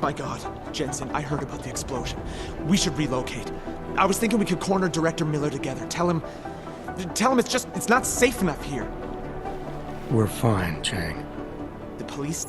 My God, Jensen, I heard about the explosion. We should relocate. I was thinking we could corner Director Miller together. Tell him it's not safe enough here. We're fine, Chang. The police...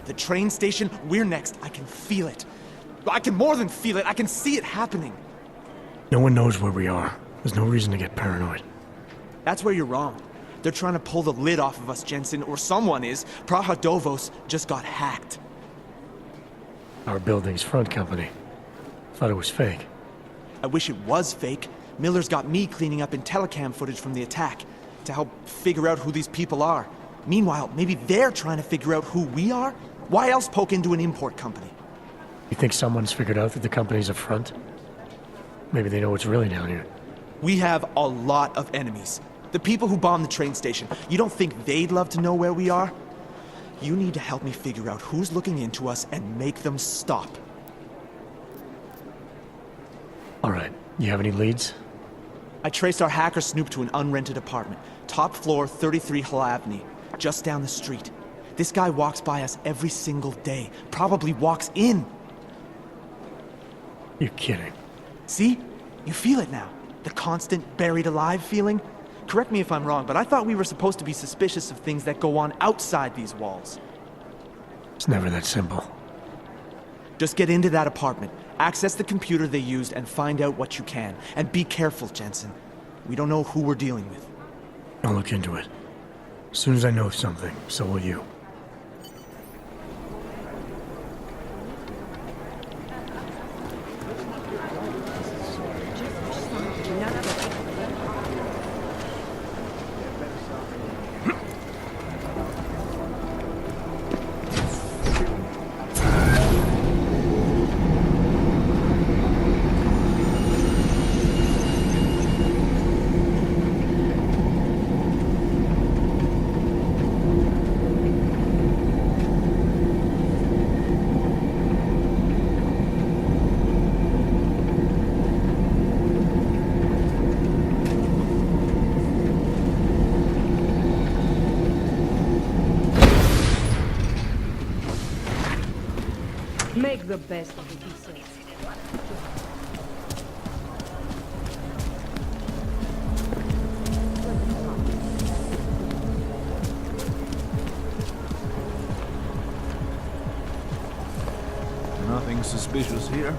The train station, we're next. I can feel it. I can more than feel it, I can see it happening. No one knows where we are. There's no reason to get paranoid. That's where you're wrong. They're trying to pull the lid off of us, Jensen, or someone is. Praha Dovos just got hacked. Our building's front company. Thought it was fake. I wish it was fake. Miller's got me cleaning up telecam footage from the attack to help figure out who these people are. Meanwhile, maybe they're trying to figure out who we are? Why else poke into an import company? You think someone's figured out that the company's a front? Maybe they know what's really down here. We have a lot of enemies. The people who bombed the train station. You don't think they'd love to know where we are? You need to help me figure out who's looking into us and make them stop. All right. You have any leads? I traced our hacker snoop to an unrented apartment. Top floor, 33 Hlavny. Just down the street. This guy walks by us every single day. Probably walks in. You're kidding. See? You feel it now. The constant buried alive feeling. Correct me if I'm wrong, but I thought we were supposed to be suspicious of things that go on outside these walls. It's never that simple. Just get into that apartment, access the computer they used, and find out what you can. And be careful, Jensen. We don't know who we're dealing with. I'll look into it. As soon as I know something, so will you. Make the best of it, he says. Nothing suspicious here.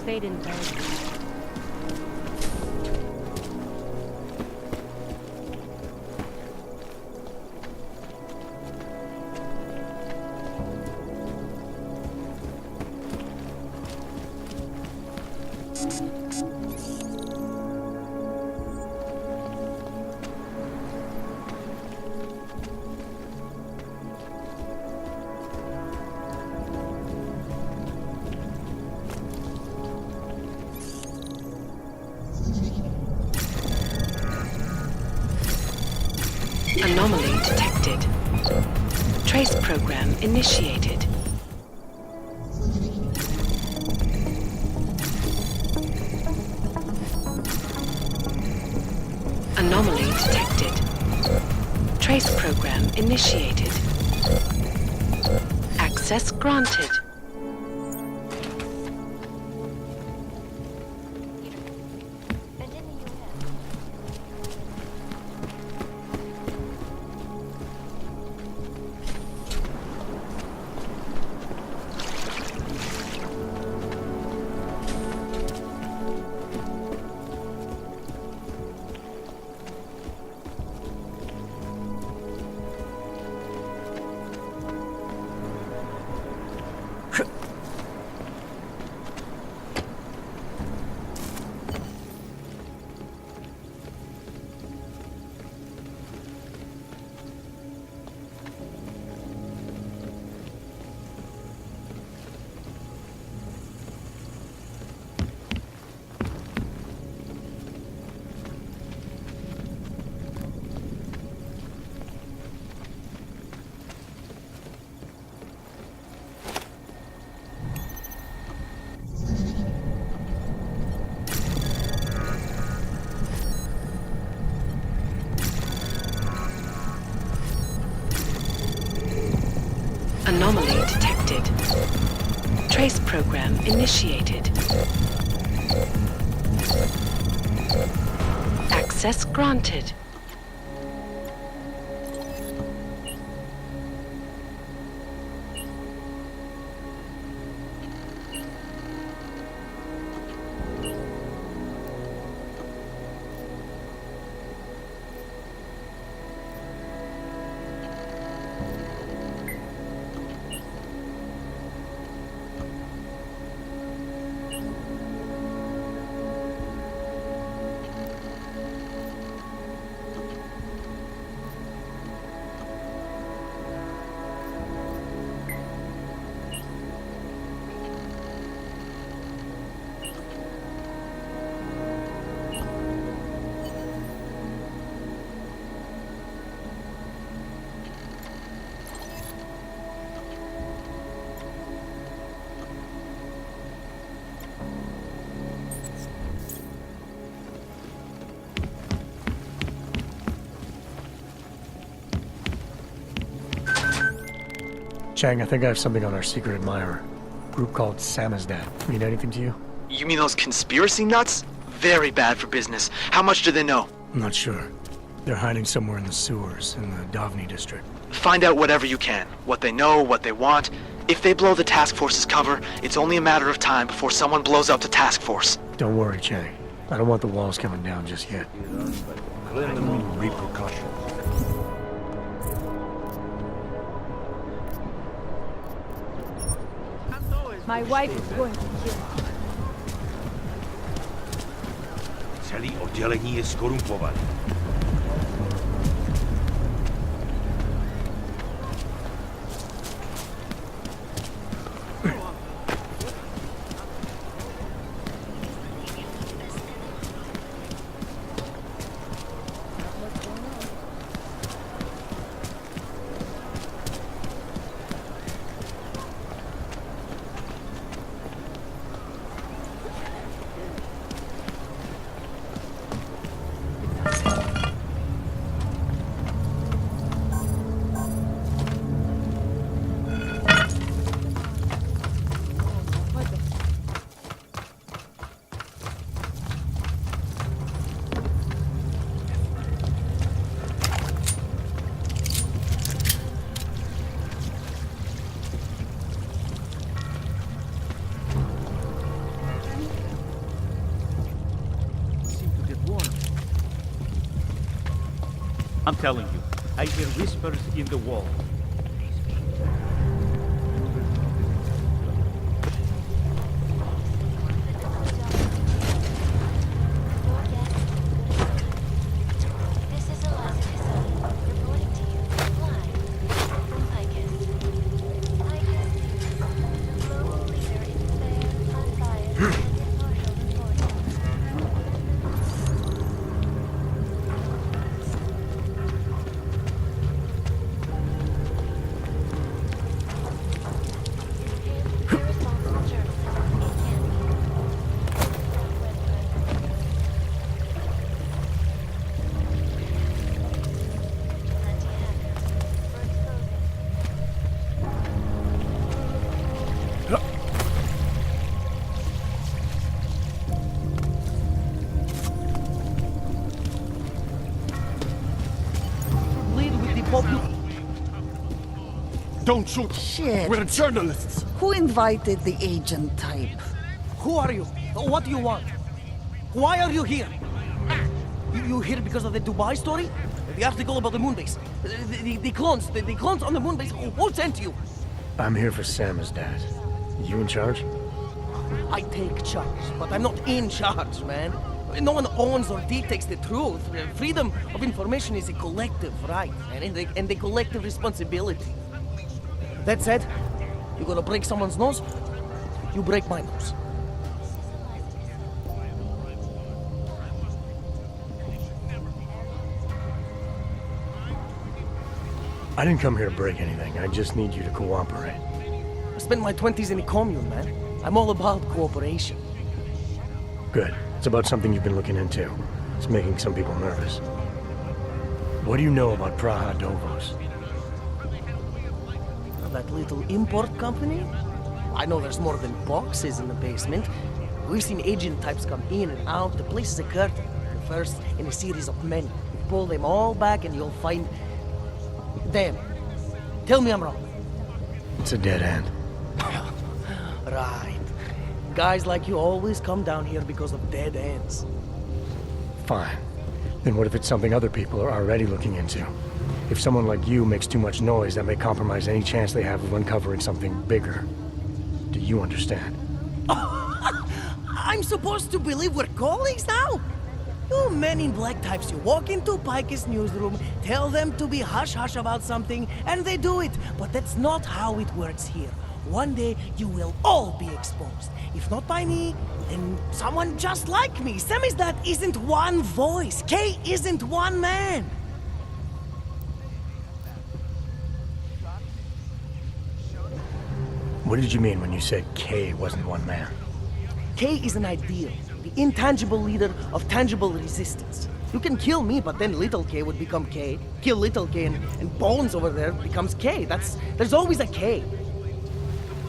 stayed in bed. Anomaly detected. Trace program initiated. Anomaly detected. Trace program initiated. Access granted. Anomaly detected. Trace program initiated. Access granted. Chang, I think I have something on our secret admirer. Group called Samizdat. Mean anything to you? You mean those conspiracy nuts? Very bad for business. How much do they know? I'm not sure. They're hiding somewhere in the sewers in the Davni district. Find out whatever you can. What they know, what they want. If they blow the task force's cover, it's only a matter of time before someone blows up the task force. Don't worry, Chang. I don't want the walls coming down just yet. Criminal repercussions. My wife is going to kill me. Celý oddělení je skorumpované. I'm telling you, I hear whispers in the wall. This is Alaska Sun, reporting to you live from Icus. Icus, global leader in fair, unbiased, and impartial reporting. Irresponsible journalism can Lead with the popular. Don't shoot! Shit. We're journalists! Who invited the agent type? Who are you? What do you want? Why are you here? You here because of the Dubai story? The article about the moon base? The clones? The clones on the moon base? Who sent you? I'm here for Sam's dad. You in charge? I take charge, but I'm not in charge, man. No one owns or dictates the truth. Freedom of information is a collective right, and a collective responsibility. That said, you gonna break someone's nose? You break my nose. I didn't come here to break anything. I just need you to cooperate. I spent my 20s in a commune, man. I'm all about cooperation. Good. It's about something you've been looking into. It's making some people nervous. What do you know about Praha Dovos? That little import company? I know there's more than boxes in the basement. We've seen agent types come in and out. The place is a curtain. The first in a series of many. Pull them all back and you'll find... them. Tell me I'm wrong. It's a dead end. Right. Guys like you always come down here because of dead ends. Fine. Then what if it's something other people are already looking into? If someone like you makes too much noise, that may compromise any chance they have of uncovering something bigger. Do you understand? I'm supposed to believe we're colleagues now? You men in black types, you walk into Pike's newsroom, tell them to be hush-hush about something, and they do it. But that's not how it works here. One day, you will all be exposed. If not by me, then someone just like me. Samizdat isn't one voice. K isn't one man. What did you mean when you said K wasn't one man? K is an ideal, the intangible leader of tangible resistance. You can kill me, but then little K would become K. Kill little K and Bones over there becomes K. There's always a K.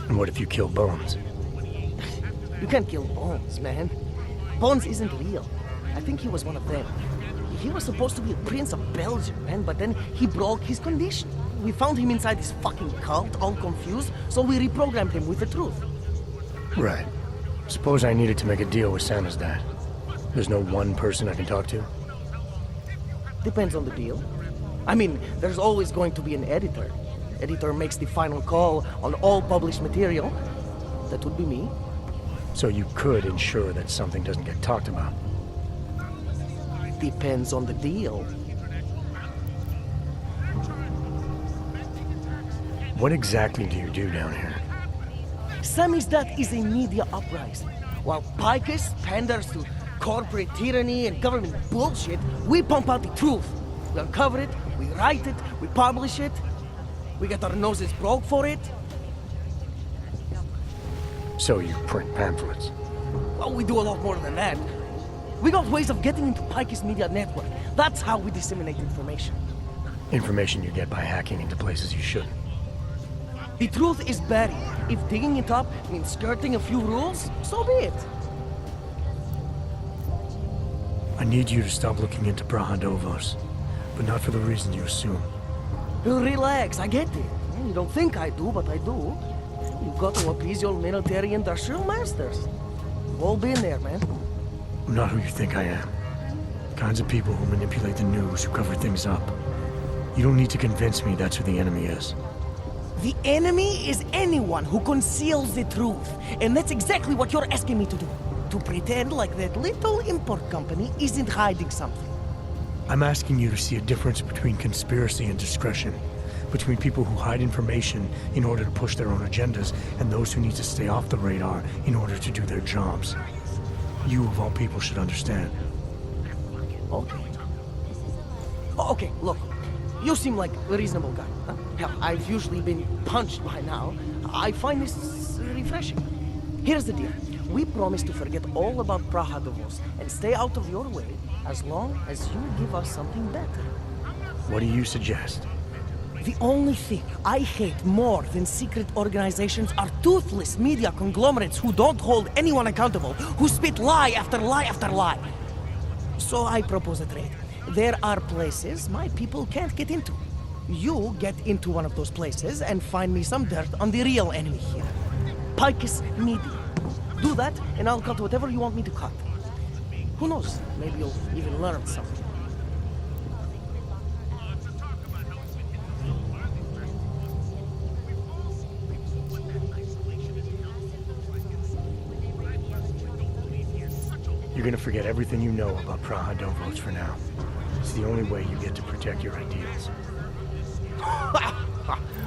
And what if you kill Bones? You can't kill Bones, man. Bones isn't real. I think he was one of them. He was supposed to be a prince of Belgium, man, but then he broke his condition. We found him inside this fucking cult, all confused, so we reprogrammed him with the truth. Right. Suppose I needed to make a deal with Sam's dad. There's no one person I can talk to? Depends on the deal. I mean, there's always going to be an editor. Editor makes the final call on all published material. That would be me. So you could ensure that something doesn't get talked about? Depends on the deal. What exactly do you do down here? Samizdat is a media uprising. While Picus panders to corporate tyranny and government bullshit, we pump out the truth. We uncover it, we write it, we publish it. We get our noses broke for it. So you print pamphlets? Well, we do a lot more than that. We got ways of getting into Pike's media network. That's how we disseminate information. Information you get by hacking into places you shouldn't. The truth is buried. If digging it up means skirting a few rules, so be it. I need you to stop looking into Praha Dovos, but not for the reason you assume. Relax, I get it. You don't think I do, but I do. You've got to appease your military industrial masters. We've all been there, man. I'm not who you think I am. Kinds of people who manipulate the news, who cover things up. You don't need to convince me that's who the enemy is. The enemy is anyone who conceals the truth. And that's exactly what you're asking me to do. To pretend like that little import company isn't hiding something. I'm asking you to see a difference between conspiracy and discretion. Between people who hide information in order to push their own agendas, and those who need to stay off the radar in order to do their jobs. You, of all people, should understand. Okay. Okay, look. You seem like a reasonable guy. Huh? Hell, I've usually been punched by now. I find this refreshing. Here's the deal. We promise to forget all about Praha Davos and stay out of your way as long as you give us something better. What do you suggest? The only thing I hate more than secret organizations are toothless media conglomerates who don't hold anyone accountable, who spit lie after lie after lie. So I propose a trade. There are places my people can't get into. You get into one of those places and find me some dirt on the real enemy here. Picus Media. Do that, and I'll cut whatever you want me to cut. Who knows? Maybe you'll even learn something. You're gonna forget everything you know about Praha Davos for now. It's the only way you get to protect your ideals.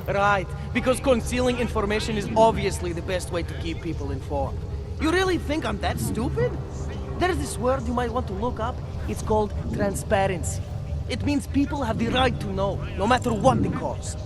Right, because concealing information is obviously the best way to keep people informed. You really think I'm that stupid? There's this word you might want to look up. It's called transparency. It means people have the right to know, no matter what the cost.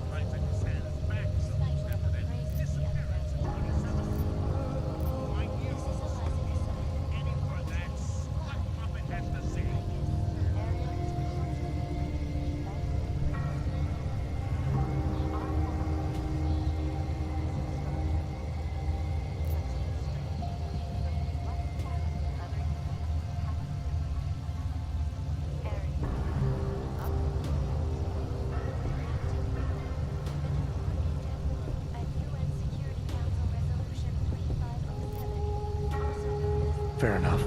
Fair enough,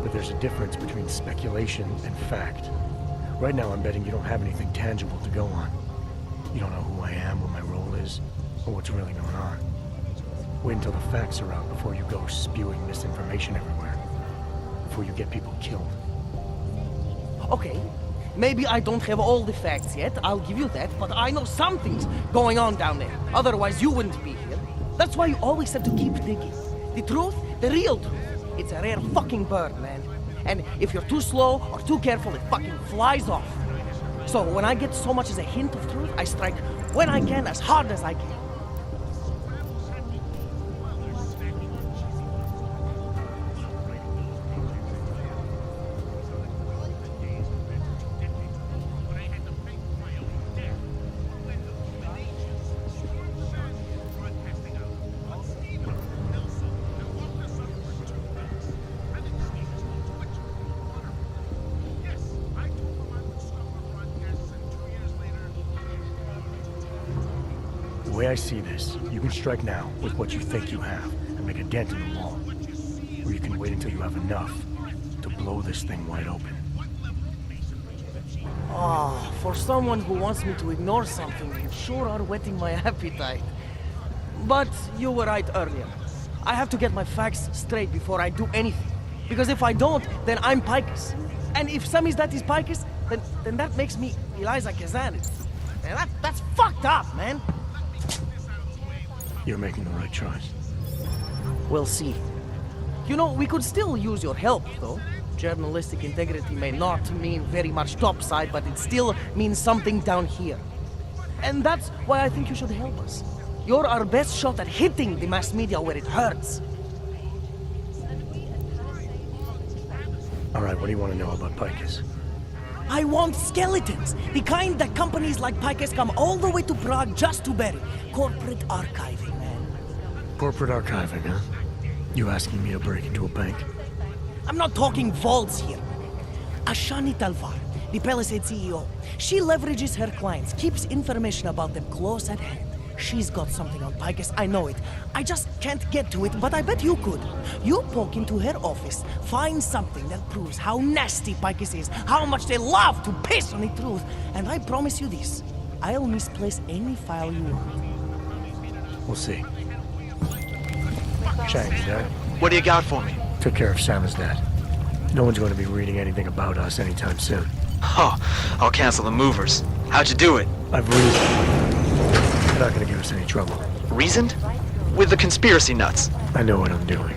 but there's a difference between speculation and fact. Right now I'm betting you don't have anything tangible to go on. You don't know who I am, what my role is, or what's really going on. Wait until the facts are out before you go spewing misinformation everywhere. Before you get people killed. Okay, maybe I don't have all the facts yet, I'll give you that, but I know something's going on down there. Otherwise you wouldn't be here. That's why you always have to keep digging. The truth, the real truth. It's a rare fucking bird, man. And if you're too slow or too careful, it fucking flies off. So when I get so much as a hint of truth, I strike when I can, as hard as I can. The way I see this, you can strike now with what you think you have and make a dent in the wall. Or you can wait until you have enough to blow this thing wide open. Ah, for someone who wants me to ignore something, you sure are whetting my appetite. But you were right earlier. I have to get my facts straight before I do anything. Because if I don't, then I'm Picus. And if Sammy's dad is Picus, then that makes me Eliza Kazan. And that's fucked up, man. You're making the right choice. We'll see. You know, we could still use your help, though. Journalistic integrity may not mean very much topside, but it still means something down here. And that's why I think you should help us. You're our best shot at hitting the mass media where it hurts. All right, what do you want to know about Picus? I want skeletons. The kind that companies like Picus come all the way to Prague just to bury. Corporate archiving, man. Corporate archiving, huh? You asking me to break into a bank? I'm not talking vaults here. Ashani Talvar, the Palisade CEO, she leverages her clients, keeps information about them close at hand. She's got something on Picus, I know it. I just can't get to it, but I bet you could. You poke into her office, find something that proves how nasty Picus is, how much they love to piss on the truth, and I promise you this. I'll misplace any file you want. We'll see. Chang, you there? What do you got for me? Took care of Sam's dad. No one's going to be reading anything about us anytime soon. Oh, I'll cancel the movers. How'd you do it? I've reasoned. They're not going to give us any trouble. Reasoned? With the conspiracy nuts. I know what I'm doing.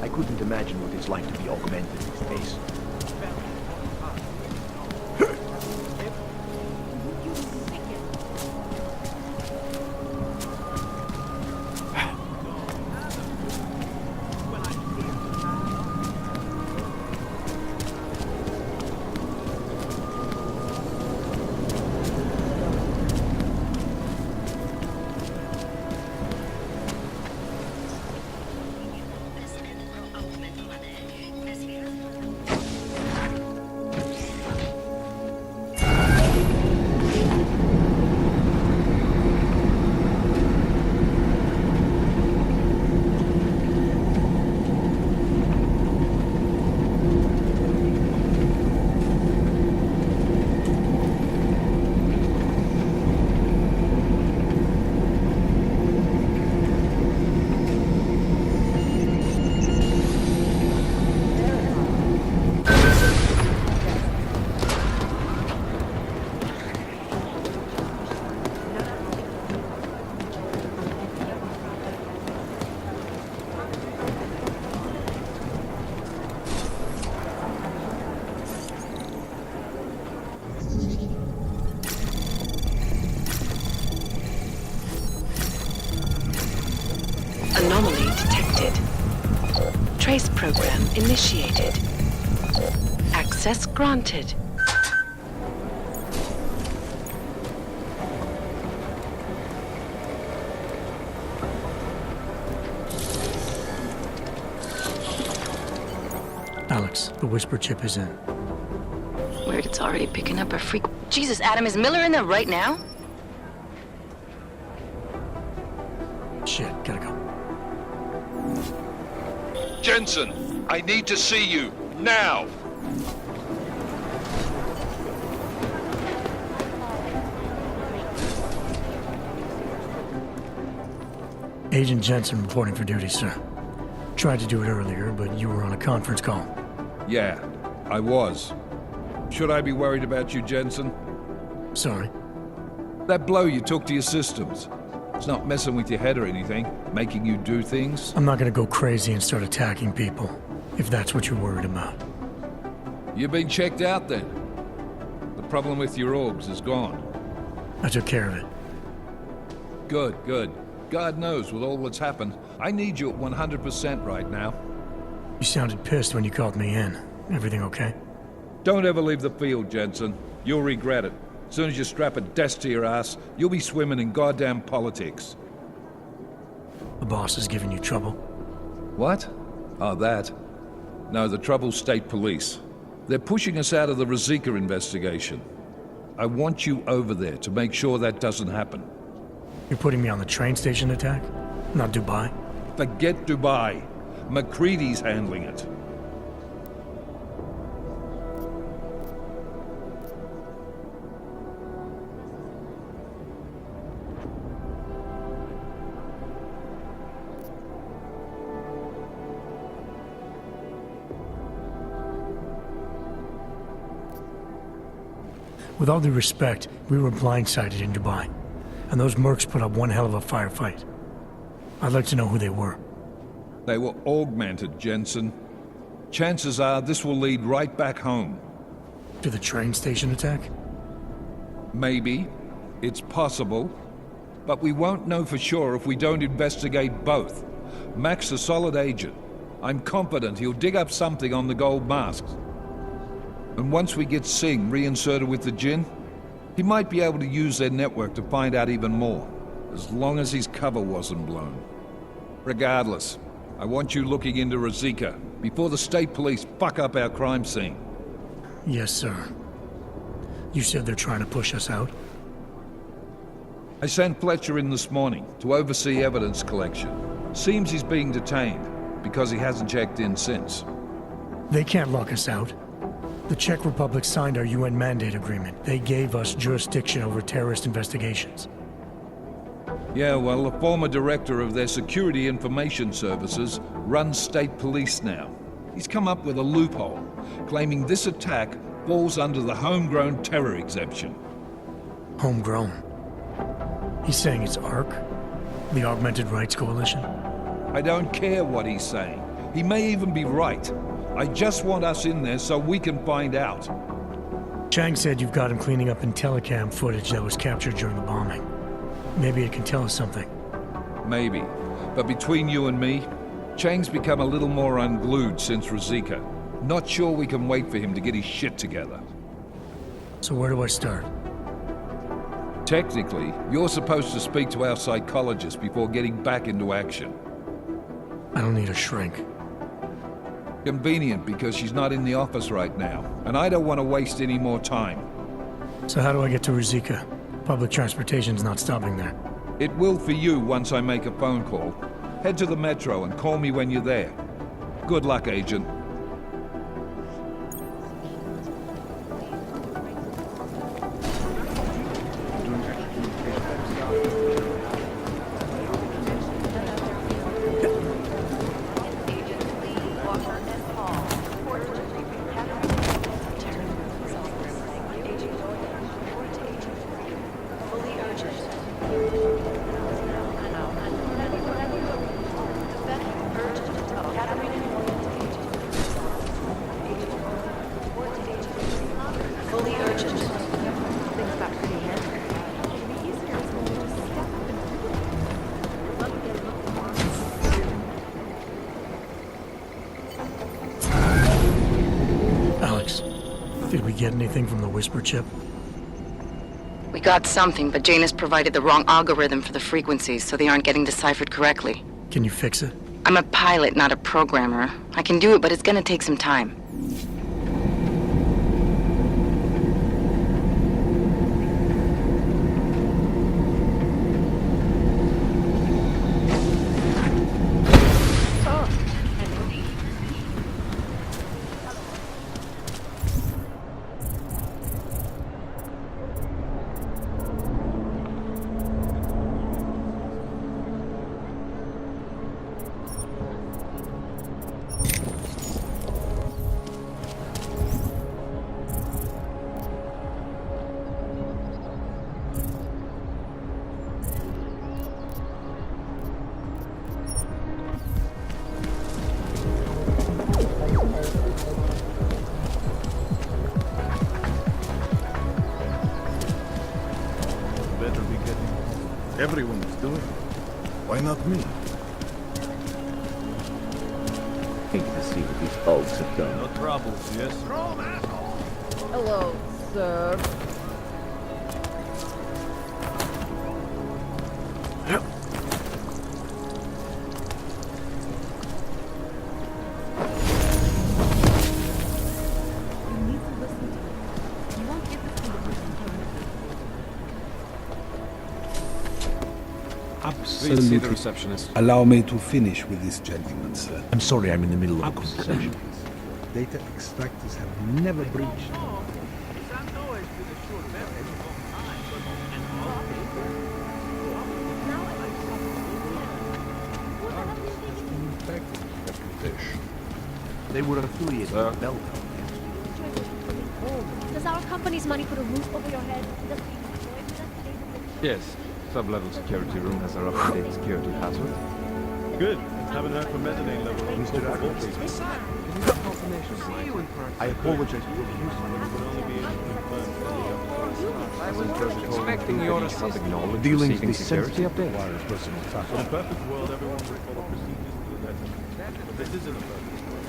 I couldn't imagine what it's like to be augmented in space. Anomaly detected. Trace program initiated. Access granted. Alex, the whisper chip is in. Weird, it's already picking up a freak. Jesus, Adam, is Miller in there right now? Shit, gotta go. Jensen, I need to see you, now! Agent Jensen reporting for duty, sir. Tried to do it earlier, but you were on a conference call. Yeah, I was. Should I be worried about you, Jensen? Sorry. That blow you took to your systems. It's not messing with your head or anything, making you do things. I'm not gonna go crazy and start attacking people, if that's what you're worried about. You've been checked out then. The problem with your orbs is gone. I took care of it. Good, good. God knows with all that's happened, I need you at 100% right now. You sounded pissed when you called me in. Everything okay? Don't ever leave the field, Jensen. You'll regret it. As soon as you strap a desk to your ass, you'll be swimming in goddamn politics. The boss is giving you trouble? What? Oh, that? No, the Trouble's state police. They're pushing us out of the Rosika investigation. I want you over there to make sure that doesn't happen. You're putting me on the train station attack? Not Dubai? Forget Dubai. McCready's handling it. With all due respect, we were blindsided in Dubai. And those mercs put up one hell of a firefight. I'd like to know who they were. They were augmented, Jensen. Chances are this will lead right back home. To the train station attack? Maybe. It's possible. But we won't know for sure if we don't investigate both. Mac's a solid agent. I'm confident he'll dig up something on the gold masks. And once we get Singh reinserted with the Jinn, he might be able to use their network to find out even more, as long as his cover wasn't blown. Regardless, I want you looking into Ruzicka before the state police fuck up our crime scene. Yes, sir. You said they're trying to push us out? I sent Fletcher in this morning to oversee evidence collection. Seems he's being detained, because he hasn't checked in since. They can't lock us out. The Czech Republic signed our UN mandate agreement. They gave us jurisdiction over terrorist investigations. Yeah, well, the former director of their security information services runs state police now. He's come up with a loophole, claiming this attack falls under the homegrown terror exemption. Homegrown? He's saying it's ARC? The Augmented Rights Coalition? I don't care what he's saying. He may even be right. I just want us in there so we can find out. Chang said you've got him cleaning up Intellicam footage that was captured during the bombing. Maybe it can tell us something. Maybe. But between you and me, Chang's become a little more unglued since Ruzicka. Not sure we can wait for him to get his shit together. So where do I start? Technically, you're supposed to speak to our psychologist before getting back into action. I don't need a shrink. Convenient because she's not in the office right now, and I don't want to waste any more time. So how do I get to Ruzicka? Public transportation's not stopping there. It will for you once I make a phone call. Head to the metro and call me when you're there. Good luck, Agent. Did we get anything from the Whisper chip? We got something, but Jane has provided the wrong algorithm for the frequencies, so they aren't getting deciphered correctly. Can you fix it? I'm a pilot, not a programmer. I can do it, but it's gonna take some time. Everyone is doing it. Why not me? Think to see what these bugs have done. No troubles, yes? Hello, sir. Absolutely. The receptionist. Allow me to finish with this gentleman, sir. I'm sorry, I'm in the middle of a conversation. Data extractors have never breached. They were affiliated with Belgium. Does our company's money put a roof over your head? Yes. Sub-level security room has our up-to-date security password. Good. Haven't heard from mezzanine level. Mr. I apologize for I was expecting your assistance. dealing with security update. In a perfect world, everyone would follow procedures to the letter. But this isn't a perfect world.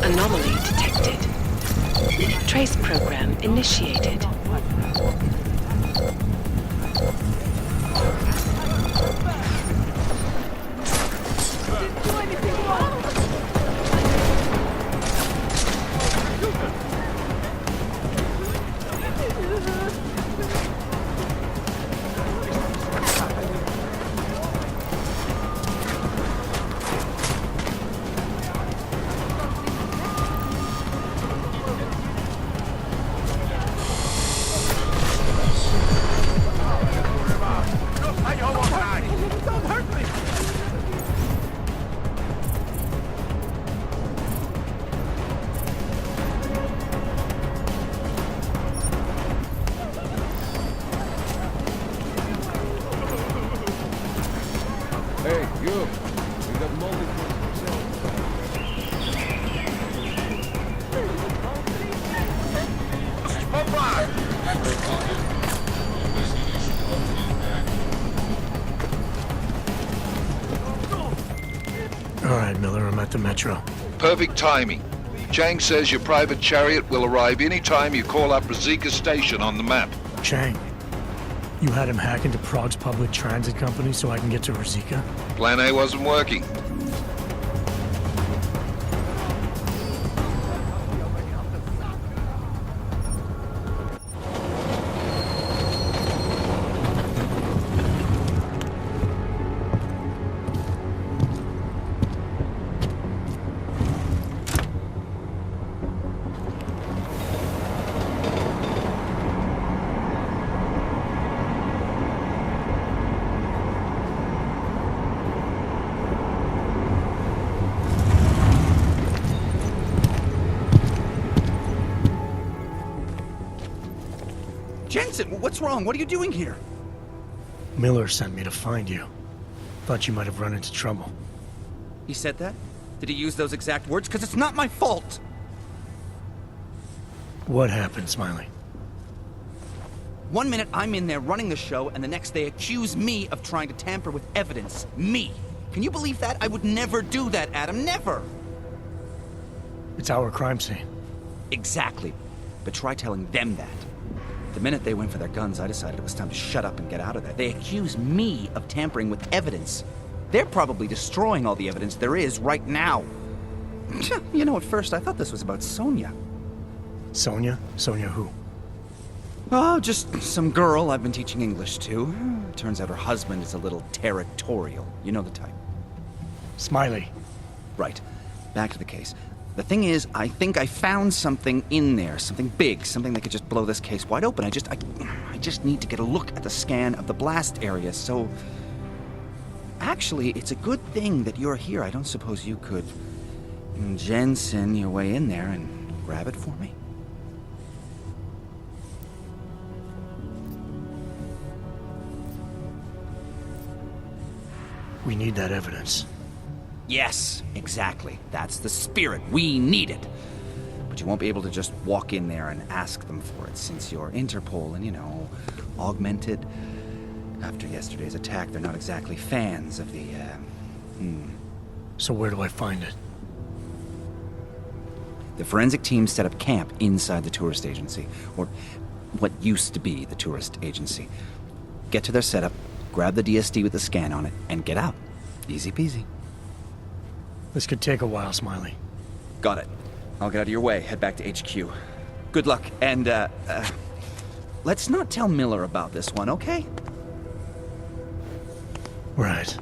Anomaly detected. Trace program initiated. Hey, you! We got multiple All right, Miller, I'm at the Metro. Perfect timing. Chang says your private chariot will arrive any time you call up Rosika Station on the map. Chang, you had him hack into Prague's public transit company so I can get to Rosika? Plan A wasn't working. Jensen, what's wrong? What are you doing here? Miller sent me to find you. Thought you might have run into trouble. He said that? Did he use those exact words? Because it's not my fault! What happened, Smiley? 1 minute I'm in there running the show, and the next they accuse me of trying to tamper with evidence. Me! Can you believe that? I would never do that, Adam. Never! It's our crime scene. Exactly. But try telling them that. The minute they went for their guns, I decided it was time to shut up and get out of there. They accuse me of tampering with evidence. They're probably destroying all the evidence there is right now. You know, at first I thought this was about Sonia. Sonia? Sonia who? Oh, just some girl I've been teaching English to. Turns out her husband is a little territorial. You know the type. Smiley. Right. Back to the case. The thing is, I think I found something in there, something big, something that could just blow this case wide open. I just need to get a look at the scan of the blast area, so... Actually, it's a good thing that you're here. I don't suppose you could Jensen your way in there and grab it for me? We need that evidence. Yes, exactly. That's the spirit. We need it. But you won't be able to just walk in there and ask them for it, since you're Interpol and, you know, augmented. After yesterday's attack, they're not exactly fans of the, So where do I find it? The forensic team set up camp inside the tourist agency, or what used to be the tourist agency. Get to their setup, grab the DSD with the scan on it, and get out. Easy peasy. This could take a while, Smiley. Got it. I'll get out of your way, head back to HQ. Good luck, and, let's not tell Miller about this one, okay? Right.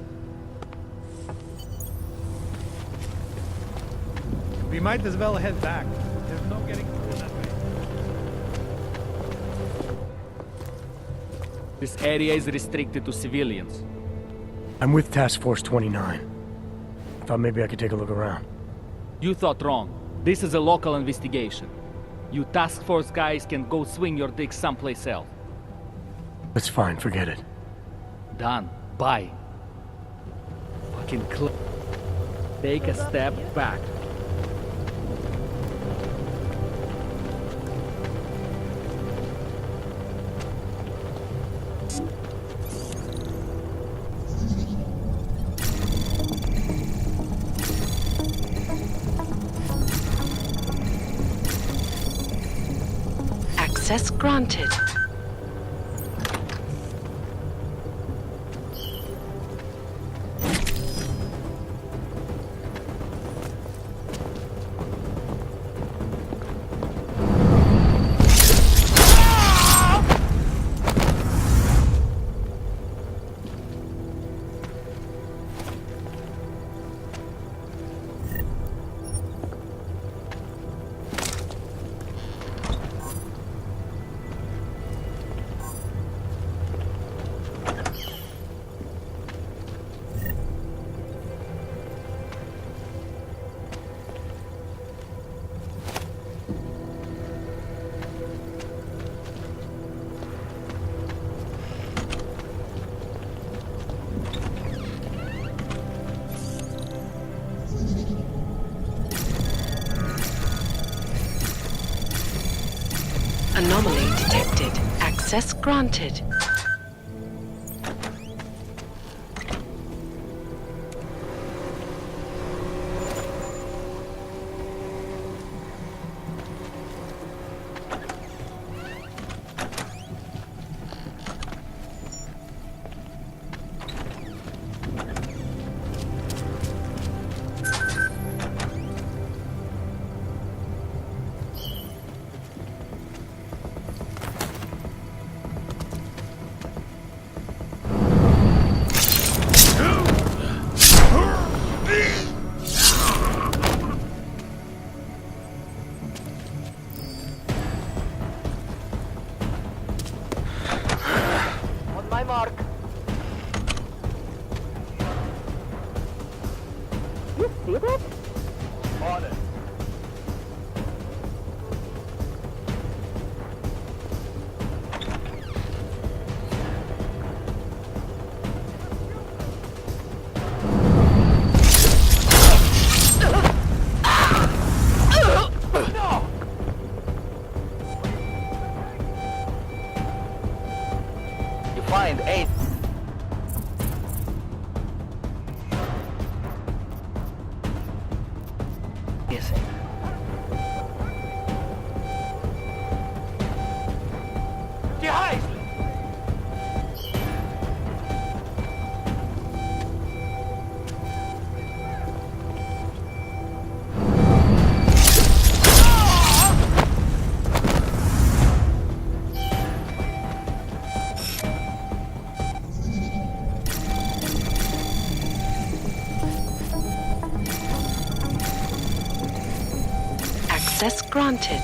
We might as well head back. There's no getting through that way. This area is restricted to civilians. I'm with Task Force 29. Thought maybe I could take a look around. You thought wrong. This is a local investigation. You task force guys can go swing your dick someplace else. That's fine, forget it. Done. Bye. Fucking take a step back. Access granted. Anomaly detected. Access granted. Find 8. Yes, sir. Access granted.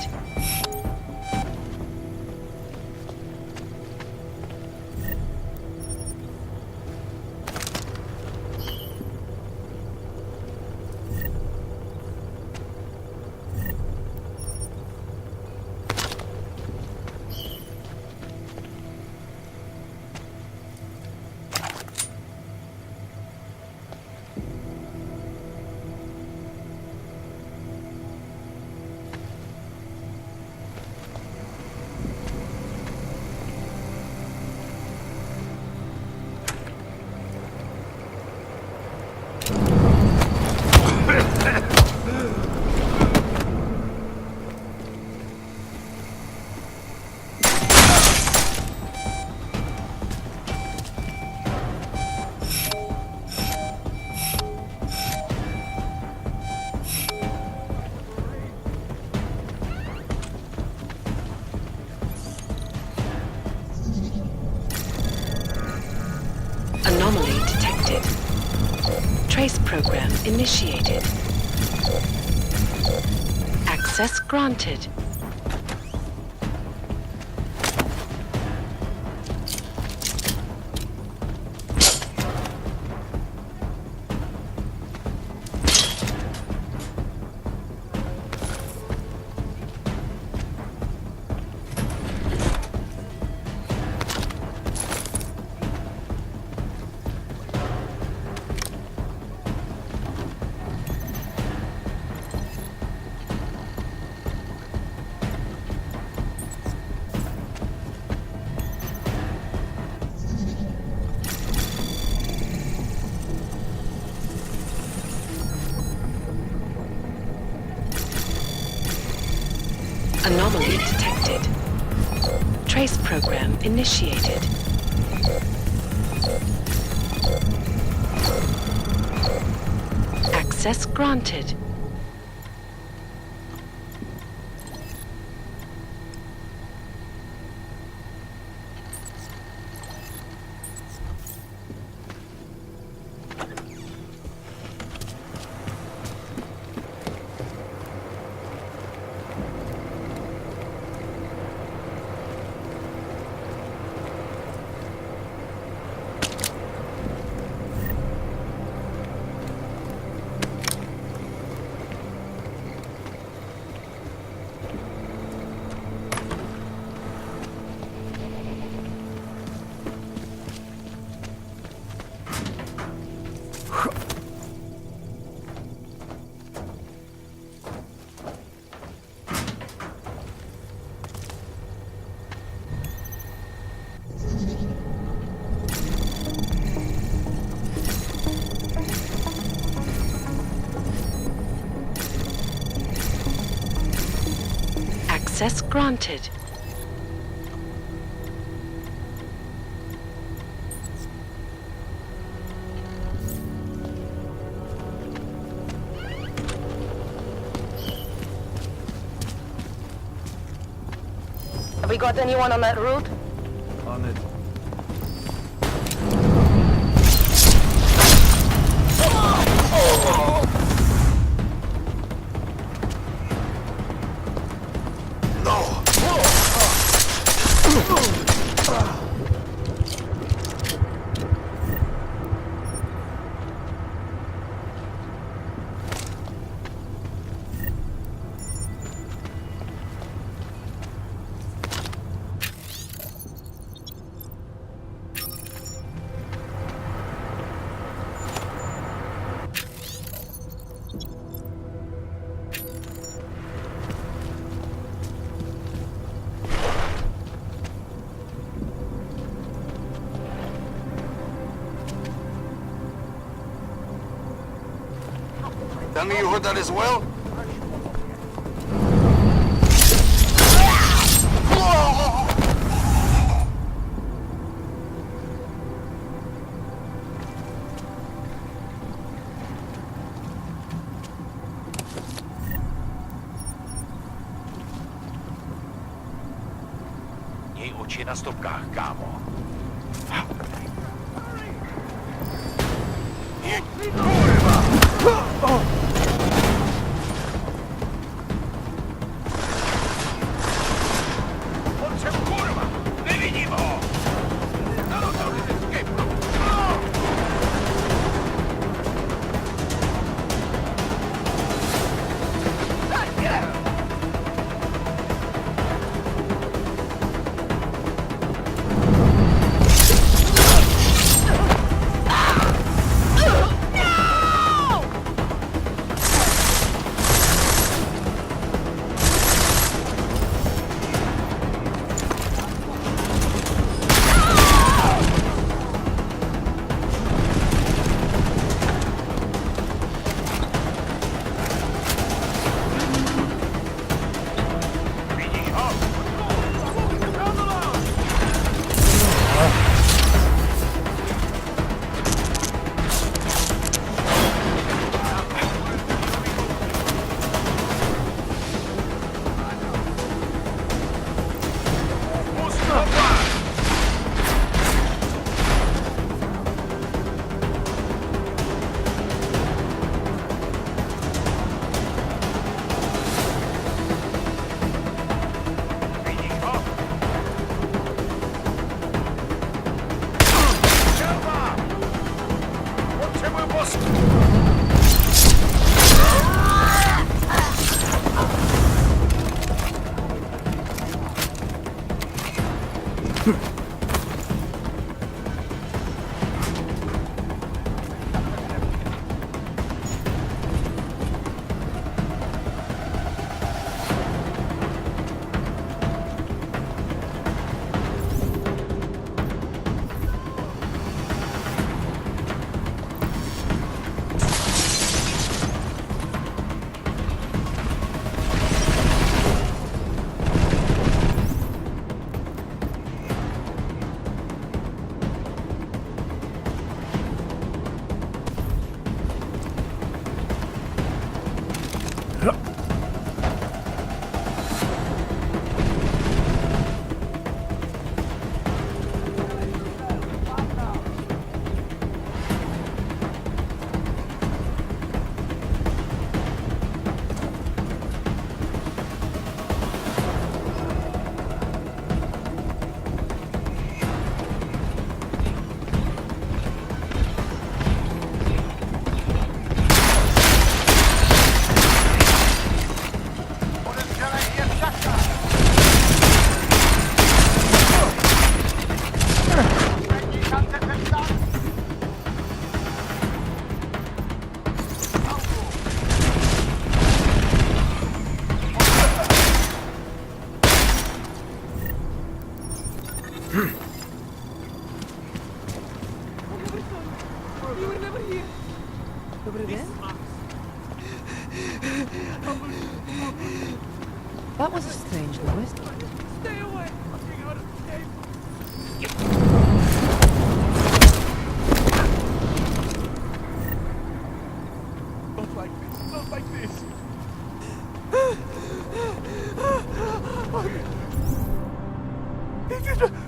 program initiated. Access granted. Anomaly detected. Trace program initiated. Access granted. Access granted. Have we got anyone on that route? On it. Tell me you heard that as well? Měj oči na stopkách, kámo. That was a strange noise. Stay away! Fucking out of escape! Not like this, not like this!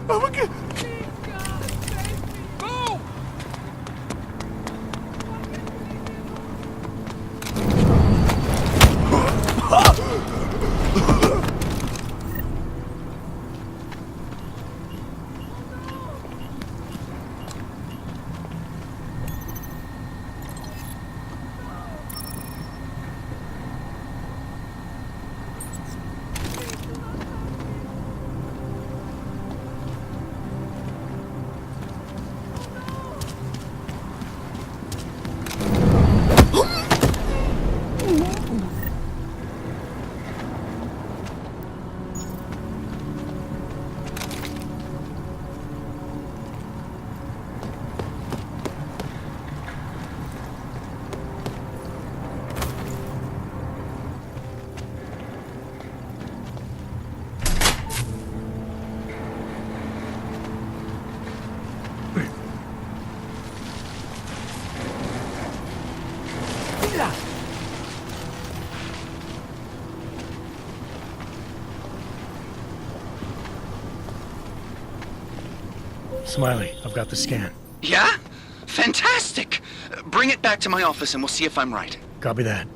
Oh my god! Go! Smiley, I've got the scan. Yeah? Fantastic! Bring it back to my office and we'll see if I'm right. Copy that.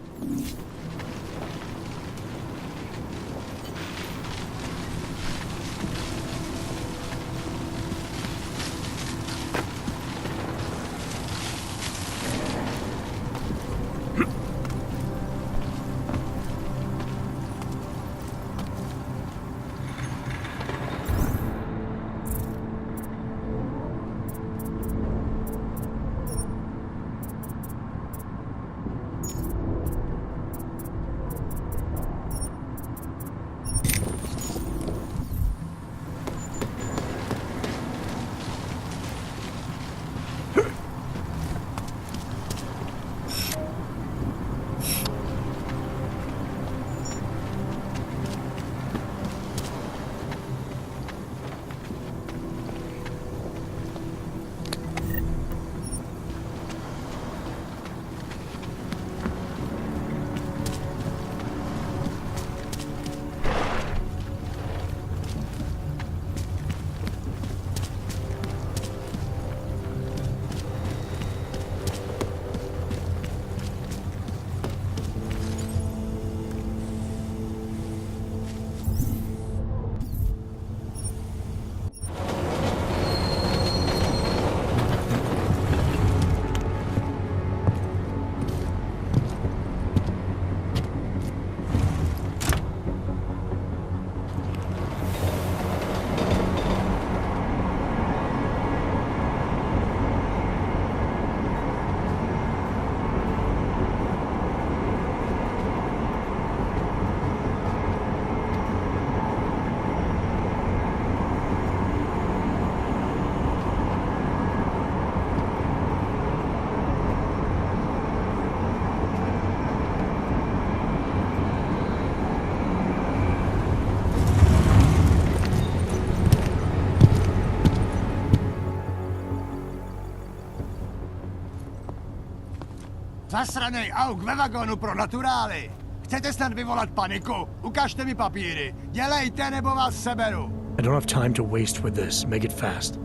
Zasranej auk ve vagónu pro naturály! Chcete snad vyvolat paniku? Ukažte mi papíry. Dělejte, nebo vás seberu. I don't have time to waste with this. Make it fast.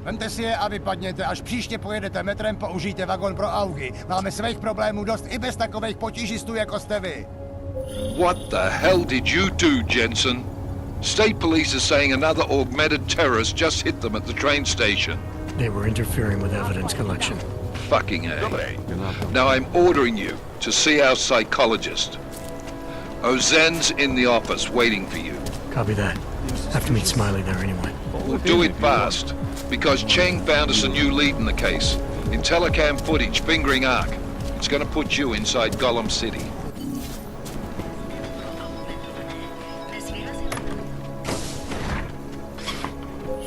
Vemte si je a vypadněte. Až příště pojedete metrem, použijte vagon pro augy. Máme svých problémů dost i bez takových potížistů, jako jste vy. What the hell did you do, Jensen? State police are saying another augmented terrorist just hit them at the train station. They were interfering with evidence collection. Fucking A. Now I'm ordering you to see our psychologist. Ozen's in the office waiting for you. Copy that. Have to meet Smiley there anyway. We'll do it fast, because Cheng found us a new lead in the case. In telecam footage fingering Ark. It's gonna put you inside Gollum City.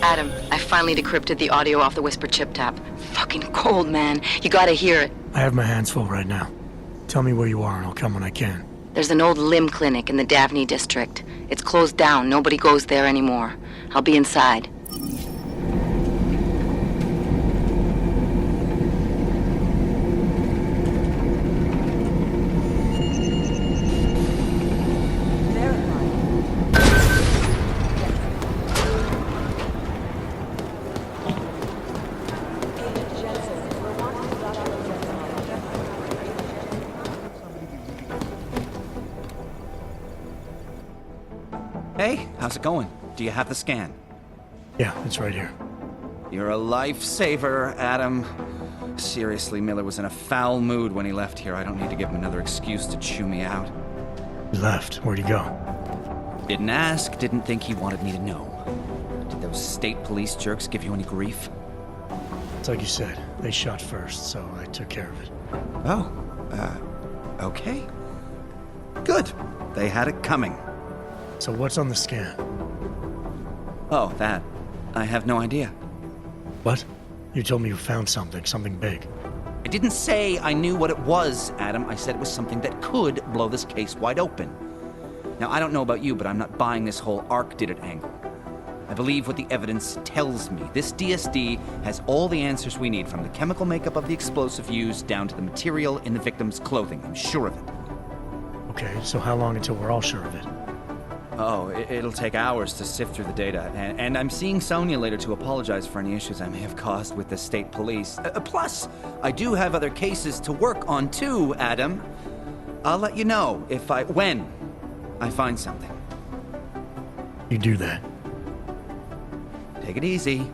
Adam, I finally decrypted the audio off the Whisper chip tap. Fucking cold, man. You gotta hear it. I have my hands full right now. Tell me where you are and I'll come when I can. There's an old limb clinic in the Davney district. It's closed down. Nobody goes there anymore. I'll be inside. Hey, how's it going? Do you have the scan? Yeah, it's right here. You're a lifesaver, Adam. Seriously, Miller was in a foul mood when he left here. I don't need to give him another excuse to chew me out. He left. Where'd he go? Didn't ask, didn't think he wanted me to know. Did those state police jerks give you any grief? It's like you said. They shot first, so I took care of it. Oh, okay. Good. They had it coming. So what's on the scan? Oh, that. I have no idea. What? You told me you found something big. I didn't say I knew what it was, Adam. I said it was something that could blow this case wide open. Now, I don't know about you, but I'm not buying this whole Ark did it angle. I believe what the evidence tells me. This DSD has all the answers we need, from the chemical makeup of the explosive used down to the material in the victim's clothing. I'm sure of it. Okay, so how long until we're all sure of it? Oh, it'll take hours to sift through the data, and I'm seeing Sonia later to apologize for any issues I may have caused with the state police. Plus, I do have other cases to work on too, Adam. I'll let you know when I find something. You do that. Take it easy.